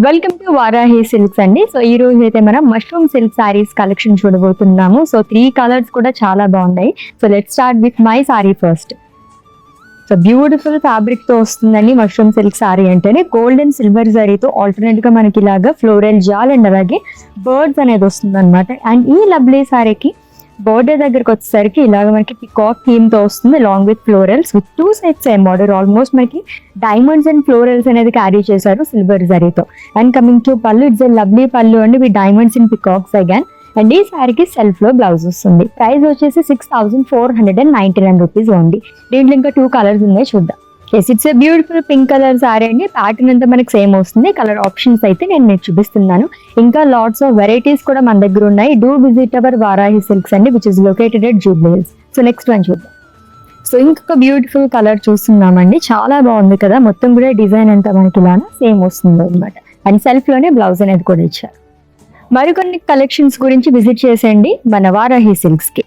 Welcome to Varahi silks అండి. So ఈ రోజు అయితే మనం మష్రూమ్ సిల్క్ సారీస్ కలెక్షన్ చూడబోతున్నాము. సో 3 కలర్స్ కూడా చాలా బాగున్నాయి. So let's start with my sorry first. So beautiful fabric తో వస్తుందండి మష్రూమ్ సిల్క్ సారీ అంటేనే. గోల్డ్ అండ్ సిల్వర్ జరీతో ఆల్టర్నేట్ గా మనకి ఇలాగా ఫ్లోరల్ జాల్ అండ్ అలాగే బర్డ్స్ అనేది వస్తుంది అనమాట. అండ్ ఈ లవ్లీ సారీకి బోర్డర్ దగ్గరకు వచ్చేసరికి ఇలాగ మనకి పికాక్ థీమ్ తో వస్తుంది long with florals with 2 sides same border. Almost మనకి డైమండ్స్ అండ్ ఫ్లోరల్స్ అనేది క్యారీ చేశారు సిల్వర్ జరీతో. అండ్ కమింగ్ టు పళ్ళు, ఇట్స్ ఎ లవ్లీ పళ్ళు అండి with diamonds in peacocks again. And ఈ సారీకి సెల్ఫ్ లో బ్లౌజ్ వస్తుంది. ప్రైస్ వచ్చేసి 6499 రూపీస్ ఓన్లీ. దీంట్లో ఇంకా 2 కలర్స్ ఉన్నాయి, చూద్దాం. Yes, it's a beautiful pink colour saree అండి. ప్యాటర్న్ అంతా మనకి సేమ్ వస్తుంది. కలర్ ఆప్షన్స్ అయితే నేను మీకు చూపిస్తున్నాను. ఇంకా లాట్స్ ఆఫ్ వెరైటీస్ కూడా మన దగ్గర ఉన్నాయి. Do visit our Varahi silks అండి, which is located at Jubilee Hills. So next one చూద్దాం. సో ఇంకొక బ్యూటిఫుల్ కలర్ చూస్తున్నామండి. చాలా బాగుంది కదా. మొత్తం కూడా డిజైన్ అంతా మనకి ఇలా సేమ్ వస్తుంది అనమాట. అండ్ సెల్ఫ్ లోనే బ్లౌజ్ అనేది కూడా ఇచ్చారు. మరికొన్ని కలెక్షన్స్ గురించి విజిట్ చేసేయండి మన వారాహి సిల్క్స్ కి.